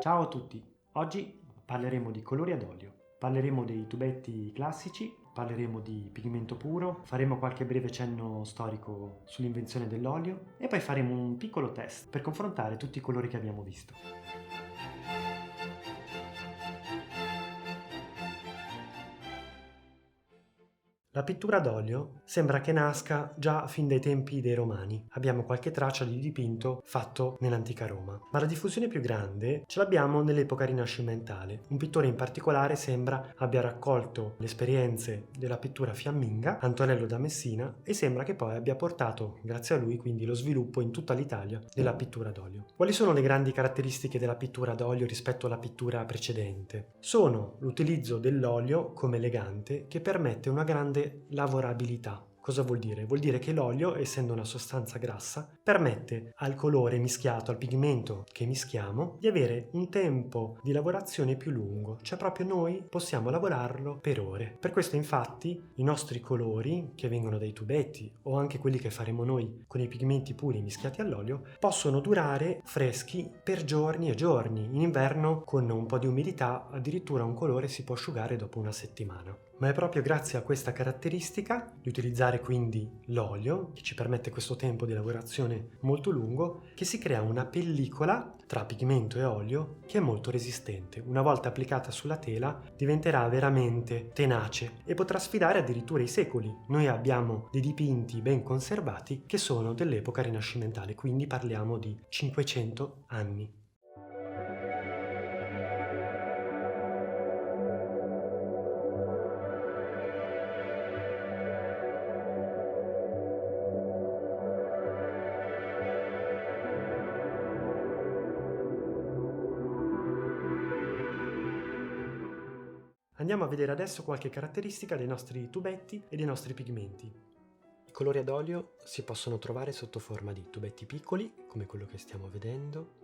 Ciao a tutti, oggi parleremo di colori ad olio, parleremo dei tubetti classici, parleremo di pigmento puro, faremo qualche breve cenno storico sull'invenzione dell'olio e poi faremo un piccolo test per confrontare tutti i colori che abbiamo visto. La pittura ad olio sembra che nasca già fin dai tempi dei Romani. Abbiamo qualche traccia di dipinto fatto nell'antica Roma, ma la diffusione più grande ce l'abbiamo nell'epoca rinascimentale. Un pittore in particolare sembra abbia raccolto le esperienze della pittura fiamminga, Antonello da Messina, e sembra che poi abbia portato, grazie a lui, quindi lo sviluppo in tutta l'Italia della pittura ad olio. Quali sono le grandi caratteristiche della pittura ad olio rispetto alla pittura precedente? Sono l'utilizzo dell'olio come legante che permette una grande lavorabilità. Cosa vuol dire? Vuol dire che l'olio, essendo una sostanza grassa, permette al colore mischiato, al pigmento che mischiamo, di avere un tempo di lavorazione più lungo, cioè proprio noi possiamo lavorarlo per ore. Per questo infatti i nostri colori, che vengono dai tubetti o anche quelli che faremo noi con i pigmenti puri mischiati all'olio, possono durare freschi per giorni e giorni. In inverno, con un po' di umidità, addirittura un colore si può asciugare dopo una settimana. Ma è proprio grazie a questa caratteristica di utilizzare quindi l'olio, che ci permette questo tempo di lavorazione molto lungo, che si crea una pellicola tra pigmento e olio che è molto resistente. Una volta applicata sulla tela diventerà veramente tenace e potrà sfidare addirittura i secoli. Noi abbiamo dei dipinti ben conservati che sono dell'epoca rinascimentale, quindi parliamo di 500 anni. Andiamo a vedere adesso qualche caratteristica dei nostri tubetti e dei nostri pigmenti. I colori ad olio si possono trovare sotto forma di tubetti piccoli, come quello che stiamo vedendo,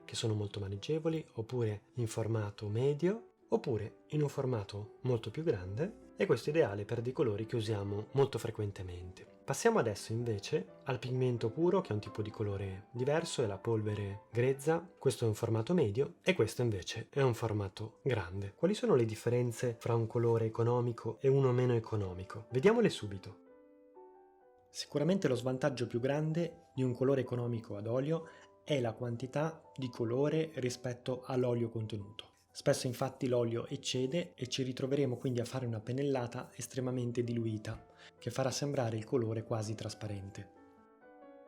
che sono molto maneggevoli, oppure in formato medio, oppure in un formato molto più grande, e questo è ideale per dei colori che usiamo molto frequentemente. Passiamo adesso invece al pigmento puro, che è un tipo di colore diverso, è la polvere grezza, questo è un formato medio e questo invece è un formato grande. Quali sono le differenze fra un colore economico e uno meno economico? Vediamole subito. Sicuramente lo svantaggio più grande di un colore economico ad olio è la quantità di colore rispetto all'olio contenuto. Spesso infatti l'olio eccede e ci ritroveremo quindi a fare una pennellata estremamente diluita, che farà sembrare il colore quasi trasparente.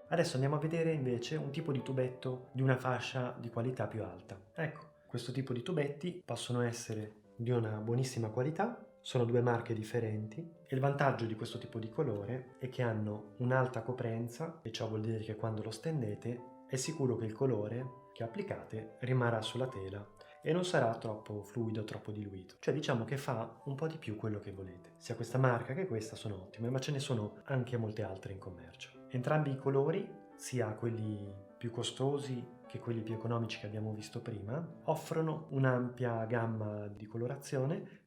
Adesso andiamo a vedere invece un tipo di tubetto di una fascia di qualità più alta. Ecco, questo tipo di tubetti possono essere di una buonissima qualità, sono due marche differenti e il vantaggio di questo tipo di colore è che hanno un'alta coprenza e ciò vuol dire che quando lo stendete è sicuro che il colore che applicate rimarrà sulla tela e non sarà troppo fluido, troppo diluito. Cioè diciamo che fa un po' di più quello che volete. Sia questa marca che questa sono ottime, ma ce ne sono anche molte altre in commercio. Entrambi i colori, sia quelli più costosi che quelli più economici che abbiamo visto prima, offrono un'ampia gamma di colorazione,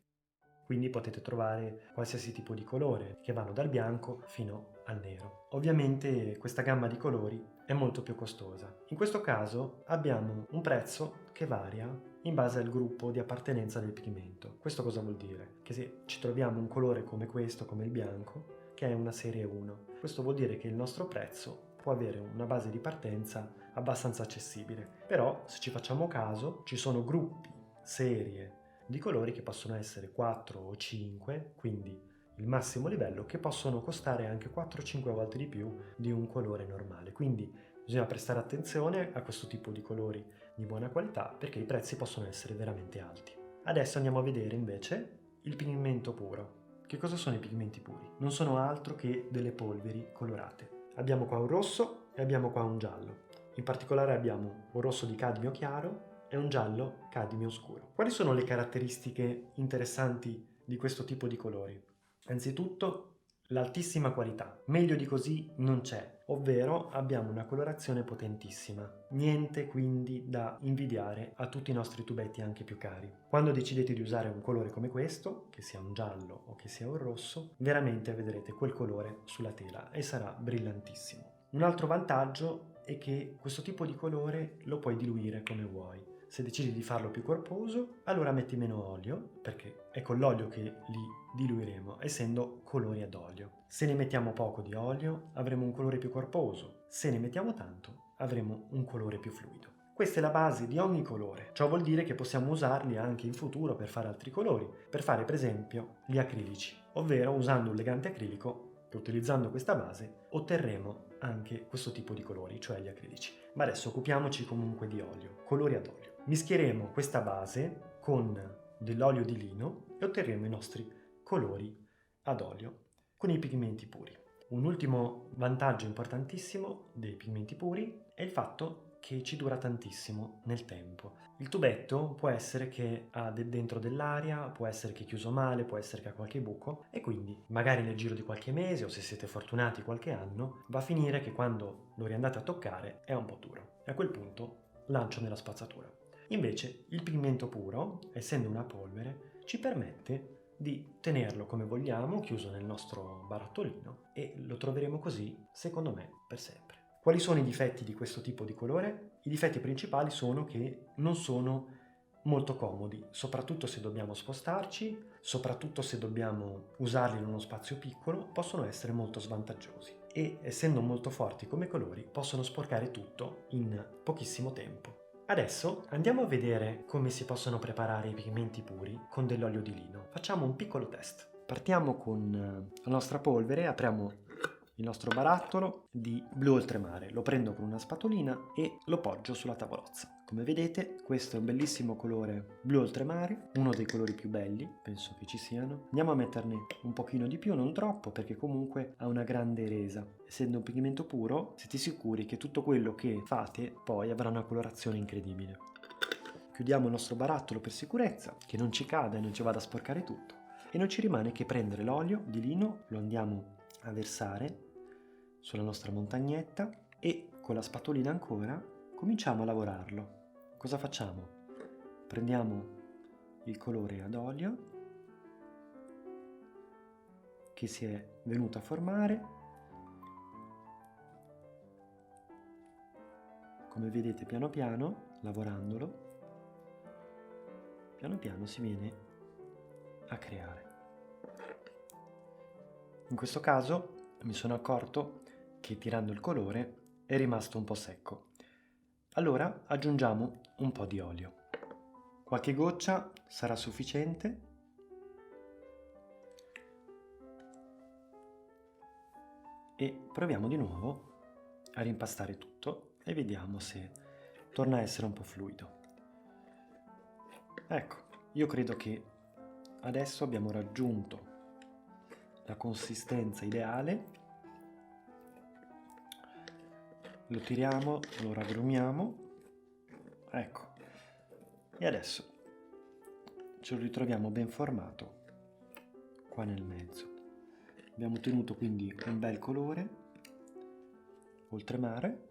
quindi potete trovare qualsiasi tipo di colore, che vanno dal bianco fino al nero. Ovviamente questa gamma di colori è molto più costosa. In questo caso abbiamo un prezzo che varia in base al gruppo di appartenenza del pigmento. Questo cosa vuol dire? Che se ci troviamo un colore come questo, come il bianco, che è una serie 1, questo vuol dire che il nostro prezzo può avere una base di partenza abbastanza accessibile. Però, se ci facciamo caso, ci sono gruppi, serie di colori che possono essere 4 o 5, quindi il massimo livello, che possono costare anche 4-5 volte di più di un colore normale. Quindi bisogna prestare attenzione a questo tipo di colori di buona qualità perché i prezzi possono essere veramente alti. Adesso andiamo a vedere invece il pigmento puro. Che cosa sono i pigmenti puri? Non sono altro che delle polveri colorate. Abbiamo qua un rosso e abbiamo qua un giallo. In particolare abbiamo un rosso di cadmio chiaro e un giallo cadmio scuro. Quali sono le caratteristiche interessanti di questo tipo di colori? Anzitutto l'altissima qualità, meglio di così non c'è, ovvero abbiamo una colorazione potentissima, niente quindi da invidiare a tutti i nostri tubetti anche più cari. Quando decidete di usare un colore come questo, che sia un giallo o che sia un rosso, veramente vedrete quel colore sulla tela e sarà brillantissimo. Un altro vantaggio è che questo tipo di colore lo puoi diluire come vuoi. Se decidi di farlo più corposo, allora metti meno olio, perché è con l'olio che li diluiremo, essendo colori ad olio. Se ne mettiamo poco di olio, avremo un colore più corposo. Se ne mettiamo tanto, avremo un colore più fluido. Questa è la base di ogni colore. Ciò vuol dire che possiamo usarli anche in futuro per fare altri colori, per fare per esempio gli acrilici, ovvero usando un legante acrilico e utilizzando questa base otterremo anche questo tipo di colori, cioè gli acrilici. Ma adesso occupiamoci comunque di olio, colori ad olio. Mischieremo questa base con dell'olio di lino e otterremo i nostri colori ad olio con i pigmenti puri. Un ultimo vantaggio importantissimo dei pigmenti puri è il fatto che ci dura tantissimo nel tempo. Il tubetto può essere che ha dentro dell'aria, può essere che è chiuso male, può essere che ha qualche buco e quindi magari nel giro di qualche mese o se siete fortunati qualche anno va a finire che quando lo riandate a toccare è un po' duro e a quel punto lancio nella spazzatura. Invece il pigmento puro, essendo una polvere, ci permette di tenerlo come vogliamo, chiuso nel nostro barattolino e lo troveremo così, secondo me, per sempre. Quali sono i difetti di questo tipo di colore? I difetti principali sono che non sono molto comodi, soprattutto se dobbiamo spostarci, soprattutto se dobbiamo usarli in uno spazio piccolo, possono essere molto svantaggiosi e essendo molto forti come colori possono sporcare tutto in pochissimo tempo. Adesso andiamo a vedere come si possono preparare i pigmenti puri con dell'olio di lino. Facciamo un piccolo test. Partiamo con la nostra polvere, apriamo il nostro barattolo di blu oltremare, lo prendo con una spatolina e lo poggio sulla tavolozza. Come vedete questo è un bellissimo colore blu oltremare, uno dei colori più belli, penso che ci siano. Andiamo a metterne un pochino di più, non troppo perché comunque ha una grande resa. Essendo un pigmento puro siete sicuri che tutto quello che fate poi avrà una colorazione incredibile. Chiudiamo il nostro barattolo per sicurezza, che non ci cada e non ci vada a sporcare tutto. E non ci rimane che prendere l'olio di lino, lo andiamo a versare sulla nostra montagnetta e con la spatolina ancora cominciamo a lavorarlo. Cosa facciamo? Prendiamo il colore ad olio che si è venuto a formare, come vedete piano piano, lavorandolo, piano piano si viene a creare. In questo caso mi sono accorto che tirando il colore è rimasto un po' secco. Allora aggiungiamo un po' di olio. Qualche goccia sarà sufficiente. E proviamo di nuovo a rimpastare tutto e vediamo se torna a essere un po' fluido. Ecco, io credo che adesso abbiamo raggiunto la consistenza ideale. Lo tiriamo, lo raggrumiamo, ecco, e adesso ce lo ritroviamo ben formato qua nel mezzo. Abbiamo ottenuto quindi un bel colore oltremare.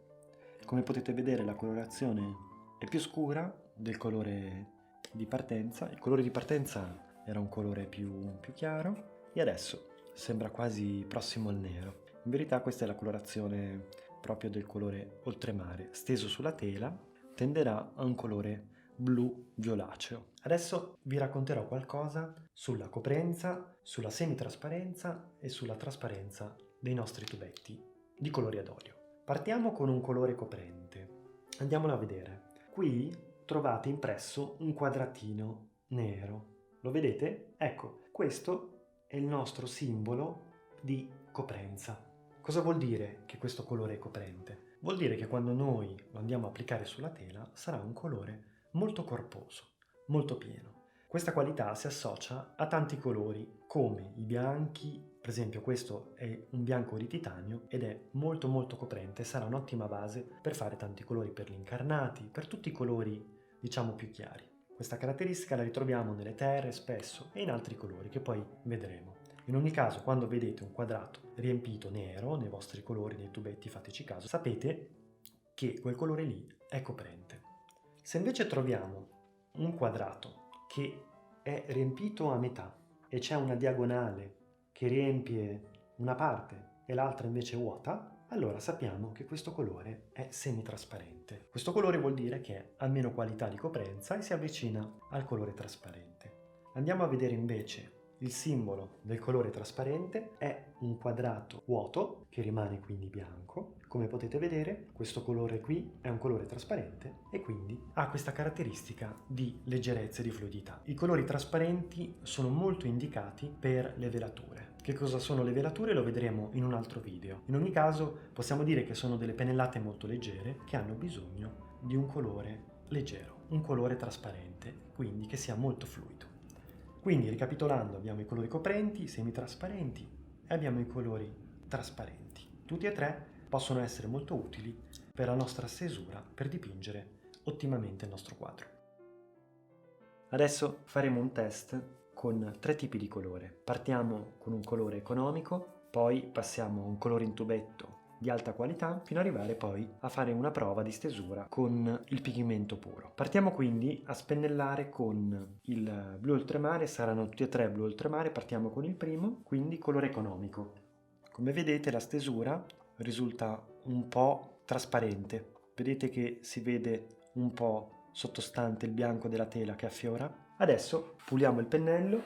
Come potete vedere la colorazione è più scura del colore di partenza. Il colore di partenza era un colore più chiaro e adesso sembra quasi prossimo al nero. In verità questa è la colorazione proprio del colore oltremare, steso sulla tela tenderà a un colore blu violaceo. Adesso vi racconterò qualcosa sulla coprenza, sulla semitrasparenza e sulla trasparenza dei nostri tubetti di colori ad olio. Partiamo con un colore coprente. Andiamolo a vedere. Qui trovate impresso un quadratino nero. Lo vedete? Ecco, questo è il nostro simbolo di coprenza. Cosa vuol dire che questo colore è coprente? Vuol dire che quando noi lo andiamo a applicare sulla tela sarà un colore molto corposo, molto pieno. Questa qualità si associa a tanti colori come i bianchi, per esempio questo è un bianco di titanio ed è molto coprente, sarà un'ottima base per fare tanti colori per gli incarnati, per tutti i colori diciamo più chiari. Questa caratteristica la ritroviamo nelle terre spesso e in altri colori che poi vedremo. In ogni caso, quando vedete un quadrato riempito nero nei vostri colori, nei tubetti, fateci caso, sapete che quel colore lì è coprente. Se invece troviamo un quadrato che è riempito a metà e c'è una diagonale che riempie una parte e l'altra invece vuota, allora sappiamo che questo colore è semitrasparente. Questo colore vuol dire che ha meno qualità di coprenza e si avvicina al colore trasparente. Andiamo a vedere invece il simbolo del colore trasparente. È un quadrato vuoto che rimane quindi bianco. Come potete vedere, questo colore qui è un colore trasparente e quindi ha questa caratteristica di leggerezza e di fluidità. I colori trasparenti sono molto indicati per le velature. Che cosa sono le velature lo vedremo in un altro video. In ogni caso possiamo dire che sono delle pennellate molto leggere che hanno bisogno di un colore leggero, un colore trasparente, quindi che sia molto fluido. Quindi, ricapitolando, abbiamo i colori coprenti, semitrasparenti e abbiamo i colori trasparenti. Tutti e tre possono essere molto utili per la nostra stesura, per dipingere ottimamente il nostro quadro. Adesso faremo un test con 3 tipi di colore. Partiamo con un colore economico, poi passiamo a un colore in tubetto di alta qualità, fino ad arrivare poi a fare una prova di stesura con il pigmento puro. Partiamo quindi a spennellare con il blu oltremare, saranno tutti e 3 blu oltremare. Partiamo con il primo, quindi colore economico. Come vedete la stesura risulta un po' trasparente, vedete che si vede un po' sottostante il bianco della tela che affiora. Adesso puliamo il pennello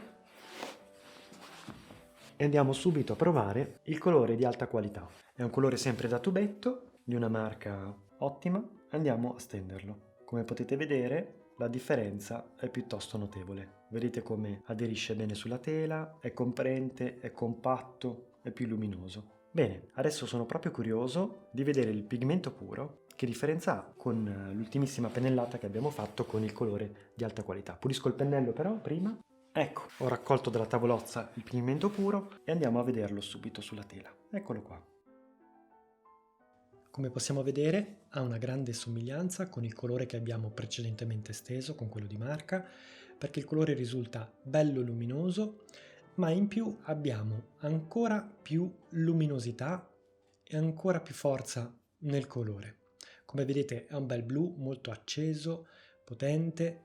e andiamo subito a provare il colore di alta qualità. È un colore sempre da tubetto, di una marca ottima. Andiamo a stenderlo. Come potete vedere la differenza è piuttosto notevole. Vedete come aderisce bene sulla tela, è comprente, è compatto, è più luminoso. Bene, adesso sono proprio curioso di vedere il pigmento puro, che differenza ha con l'ultimissima pennellata che abbiamo fatto con il colore di alta qualità. Pulisco il pennello però prima. Ecco, ho raccolto dalla tavolozza il pigmento puro e andiamo a vederlo subito sulla tela. Eccolo qua. Come possiamo vedere ha una grande somiglianza con il colore che abbiamo precedentemente steso, con quello di marca, perché il colore risulta bello luminoso, ma in più abbiamo ancora più luminosità e ancora più forza nel colore. Come vedete è un bel blu molto acceso, potente,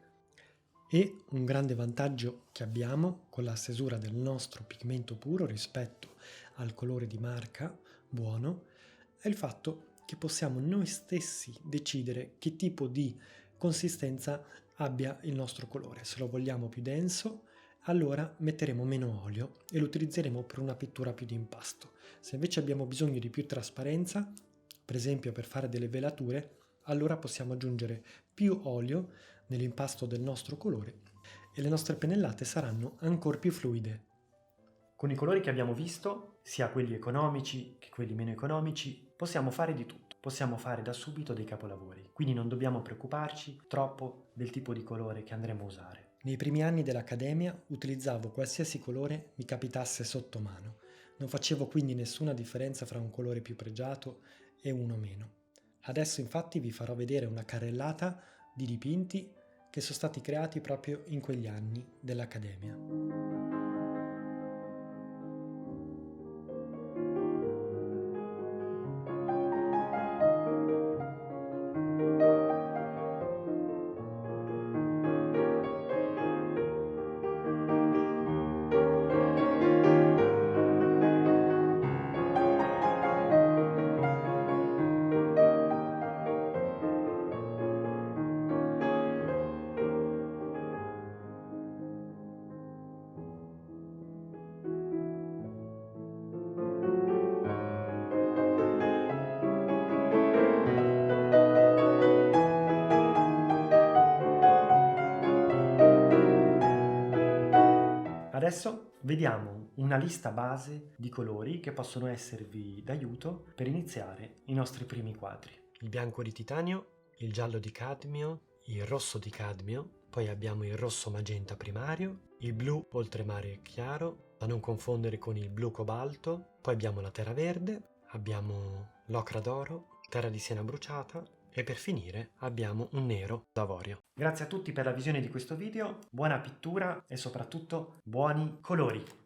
e un grande vantaggio che abbiamo con la stesura del nostro pigmento puro rispetto al colore di marca buono è il fatto che possiamo noi stessi decidere che tipo di consistenza abbia il nostro colore. Se lo vogliamo più denso, allora metteremo meno olio e lo utilizzeremo per una pittura più di impasto. Se invece abbiamo bisogno di più trasparenza, per esempio per fare delle velature, allora possiamo aggiungere più olio nell'impasto del nostro colore e le nostre pennellate saranno ancora più fluide. Con i colori che abbiamo visto, sia quelli economici che quelli meno economici, possiamo fare di tutto. Possiamo fare da subito dei capolavori, quindi non dobbiamo preoccuparci troppo del tipo di colore che andremo a usare. Nei primi anni dell'accademia utilizzavo qualsiasi colore mi capitasse sotto mano. Non facevo quindi nessuna differenza fra un colore più pregiato e uno meno. Adesso infatti vi farò vedere una carrellata di dipinti che sono stati creati proprio in quegli anni dell'accademia. Adesso vediamo una lista base di colori che possono esservi d'aiuto per iniziare i nostri primi quadri. Il bianco di titanio, il giallo di cadmio, il rosso di cadmio, poi abbiamo il rosso magenta primario, il blu oltremare chiaro, da non confondere con il blu cobalto, poi abbiamo la terra verde, abbiamo l'ocra d'oro, terra di siena bruciata e per finire abbiamo un nero d'avorio. Grazie a tutti per la visione di questo video, buona pittura e soprattutto buoni colori!